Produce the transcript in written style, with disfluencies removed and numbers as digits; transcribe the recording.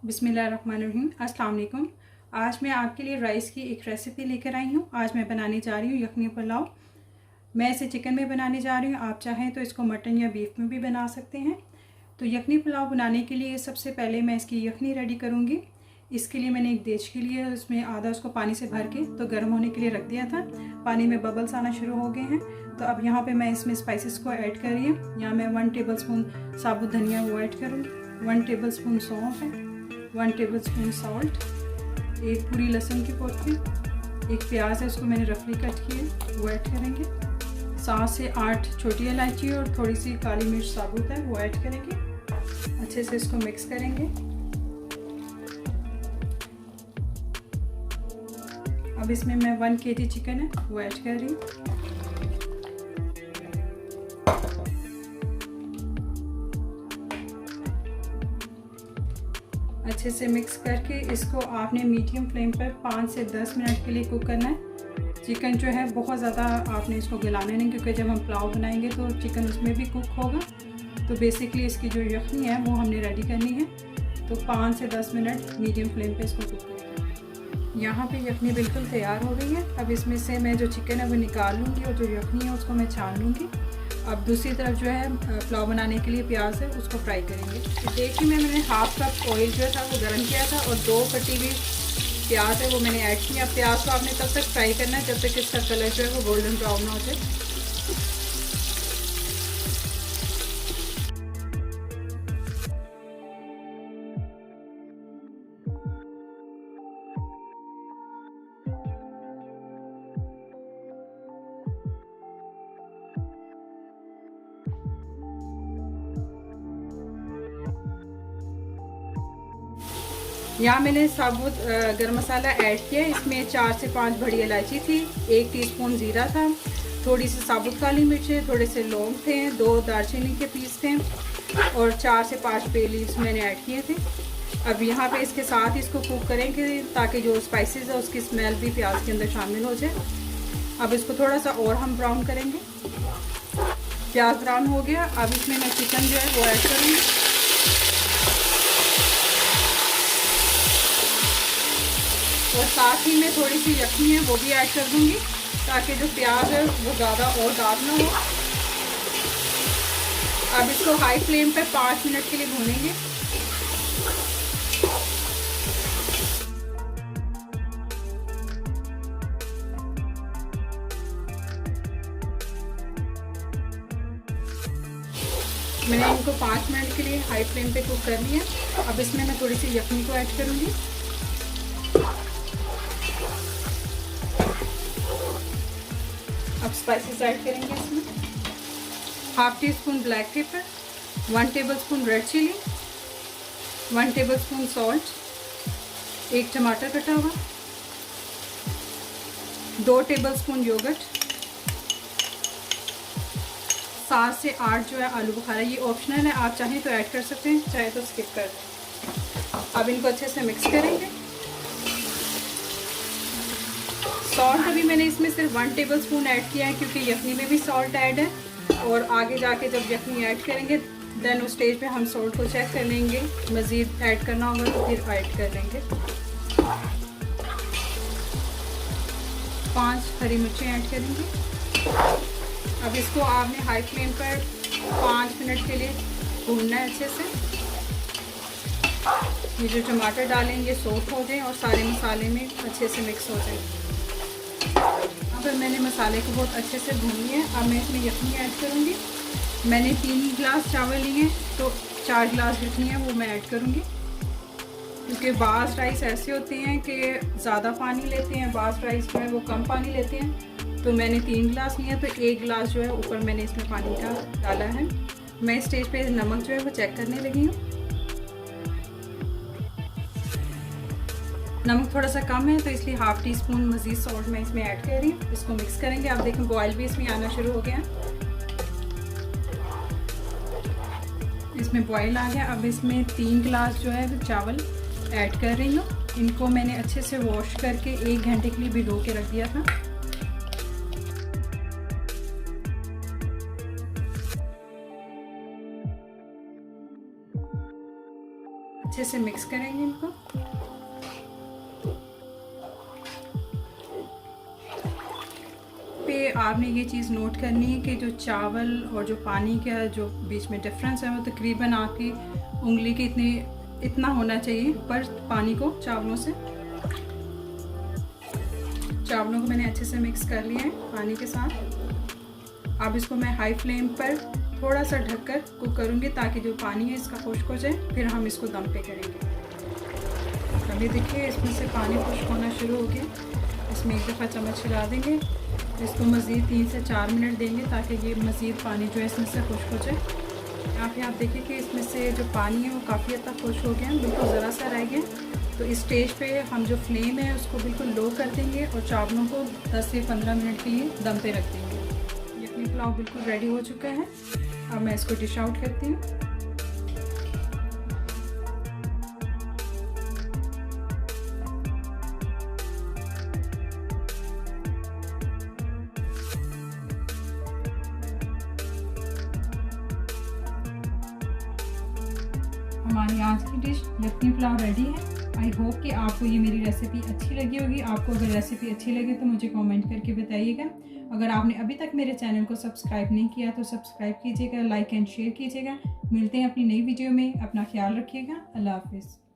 बिस्मिल्लाहिर्रहमानिर्रहीम। अस्सलाम वालेकुम। आज मैं आपके लिए राइस की एक रेसिपी लेकर आई हूँ। आज मैं बनाने जा रही हूँ यखनी पुलाव। मैं इसे चिकन में बनाने जा रही हूँ, आप चाहें तो इसको मटन या बीफ में भी बना सकते हैं। तो यखनी पुलाव बनाने के लिए सबसे पहले मैं इसकी यखनी रेडी करूँगी। इसके लिए मैंने एक देच के लिए उसमें आधा उसको पानी से भर के तो गर्म होने के लिए रख दिया था। पानी में बबल्स आना शुरू हो गए हैं। तो अब यहाँ पे मैं इसमें स्पाइसेस को ऐड कर रही हूँ। यहाँ मैं 1 टेबलस्पून साबुत धनिया वो ऐड करूँगी, 1 टेबलस्पून सौंफ है, 1 टेबलस्पून सॉल्ट, एक पूरी लहसुन की पोटली, एक प्याज है उसको मैंने रफली कट किया वो ऐड करेंगे, 7 से 8 छोटी इलायची और थोड़ी सी काली मिर्च साबुत है वो ऐड करेंगे। अच्छे से इसको मिक्स करेंगे। अब इसमें मैं 1 kg चिकन है वो ऐड कर रही हूँ। अच्छे से मिक्स करके इसको आपने मीडियम फ्लेम पर 5 से 10 मिनट के लिए कुक करना है। चिकन जो है बहुत ज़्यादा आपने इसको गलाना नहीं, क्योंकि जब हम पुलाव बनाएंगे तो चिकन उसमें भी कुक होगा। तो बेसिकली इसकी जो यखनी है वो हमने रेडी करनी है। तो 5 से 10 मिनट मीडियम फ्लेम पे इसको कुक करेंगे। यहाँ पे यखनी बिल्कुल तैयार हो गई है। अब इसमें से मैं जो चिकन है वो निकाल लूँगी और जो यखनी है उसको मैं छान लूँगी। अब दूसरी तरफ जो है पुलाव बनाने के लिए प्याज है उसको फ्राई करेंगे। तो देखिए मैंने हाफ कप ऑयल जो था वो गर्म किया था और 2 कटी हुई प्याज है वो मैंने ऐड किया। प्याज को आपने तब तक फ्राई करना है जब तक इसका कलर जो है वो गोल्डन ब्राउन ना हो जाए। यहाँ मैंने साबुत गरम मसाला ऐड किया। इसमें 4 से 5 बड़ी इलायची थी, 1 टीस्पून ज़ीरा था, थोड़ी सी साबुत काली मिर्च, थोड़े से लौंग थे, 2 दालचीनी के पीस थे और 4 से 5 बे लीव्स मैंने ऐड किए थे। अब यहाँ पे इसके साथ ही इसको कुक करेंगे ताकि जो स्पाइसेस है उसकी स्मेल भी प्याज के अंदर शामिल हो जाए। अब इसको थोड़ा सा और हम ब्राउन करेंगे। प्याज ब्राउन हो गया। अब इसमें मैं चिकन जो है वो ऐड करूँगी। और साथ ही में थोड़ी सी यखनी है वो भी ऐड कर दूंगी ताकि जो प्याज है वो ज़्यादा और डार्क ना हो। अब इसको हाई फ्लेम पे 5 मिनट के लिए भूनेंगे। मैंने इनको 5 मिनट के लिए हाई फ्लेम पे कुक कर लिया। अब इसमें मैं थोड़ी सी यखनी को ऐड करूँगी। अब स्पाइसेस ऐड करेंगे इसमें। Half teaspoon black pepper, 1 tablespoon red chilli, 1 tablespoon salt, 1 टमाटर कटा हुआ, 2 टेबलस्पून योगर्ट, 7 से 8 जो है आलू बुखारा। ये ऑप्शनल है, आप चाहें तो ऐड कर सकते हैं, चाहे तो स्किप कर दें। अब इनको अच्छे से मिक्स करेंगे। सॉल्ट अभी मैंने इसमें सिर्फ 1 टेबलस्पून ऐड किया है क्योंकि यखनी में भी सॉल्ट ऐड है और आगे जाके जब यखनी ऐड करेंगे देन उस स्टेज पे हम सॉल्ट को चेक कर लेंगे, मज़ीद ऐड करना होगा तो फिर ऐड कर लेंगे। 5 हरी मिर्चें ऐड करेंगे। अब इसको आपने हाई फ्लेम पर 5 मिनट के लिए भूनना है अच्छे से। ये जो टमाटर डालेंगे सोख हो जाए और सारे मसाले में अच्छे से मिक्स हो जाए। अब मैंने मसाले को बहुत अच्छे से भून लिया है। अब मैं इसमें यखनी ऐड करूँगी। मैंने 3 गिलास चावल लिए तो 4 गिलास यखनी है वो मैं ऐड करूँगी, क्योंकि बास राइस ऐसे होते हैं कि ज़्यादा पानी लेते हैं, बास राइस जो है वो कम पानी लेते हैं। तो मैंने 3 गिलास लिए तो 1 गिलास जो है ऊपर मैंने इसमें पानी का डाला है। मैं स्टेज पे नमक जो है वो चेक करने लगी हूँ। नमक थोड़ा सा कम है तो इसलिए हाफ टी स्पून मज़ीद सॉल्ट मैं इसमें ऐड कर रही हूँ। इसको मिक्स करेंगे। आप देखें बॉयल भी इसमें आना शुरू हो गया, इसमें बॉयल आ गया। अब इसमें 3 गिलास जो है चावल ऐड कर रही हूँ। इनको मैंने अच्छे से वॉश करके 1 घंटे के लिए भिगो के रख दिया था। अच्छे से मिक्स करेंगे इनको। पे आपने ये चीज़ नोट करनी है कि जो चावल और जो पानी का जो बीच में डिफरेंस है वो तकरीबन आपकी उंगली के इतना होना चाहिए पर पानी को चावलों को मैंने अच्छे से मिक्स कर लिया है पानी के साथ। अब इसको मैं हाई फ्लेम पर थोड़ा सा ढककर कुक करूँगी ताकि जो पानी है इसका खुश्क हो जाए, फिर हम इसको दम पे करेंगे। अभी देखिए इसमें से पानी खुश्क होना शुरू हो गया। इसमें एक दफ़ा चम्मच हिला देंगे, इसको मज़ीद 3 से 4 मिनट देंगे ताकि ये मज़ीद पानी जो है इसमें से खुश्क हो जाए। यहाँ आप देखिए कि इसमें से जो पानी है वो काफ़ी हद तक खुश्क हो गया, बिल्कुल ज़रा सा रह गया। तो इस स्टेज पे हम जो फ्लेम है उसको बिल्कुल लो कर देंगे और चावलों को 10 से 15 मिनट के लिए दम पे रख देंगे। यखनी पुलाव बिल्कुल रेडी हो चुका है। अब मैं इसको डिश आउट करती हूँ। हमारी आज की डिश यखनी पुलाव रेडी है। आई होप कि आपको ये मेरी रेसिपी अच्छी लगी होगी। आपको अगर रेसिपी अच्छी लगे तो मुझे कमेंट करके बताइएगा। अगर आपने अभी तक मेरे चैनल को सब्सक्राइब नहीं किया तो सब्सक्राइब कीजिएगा, लाइक एंड शेयर कीजिएगा। मिलते हैं अपनी नई वीडियो में। अपना ख्याल रखिएगा। अल्लाह हाफिज़।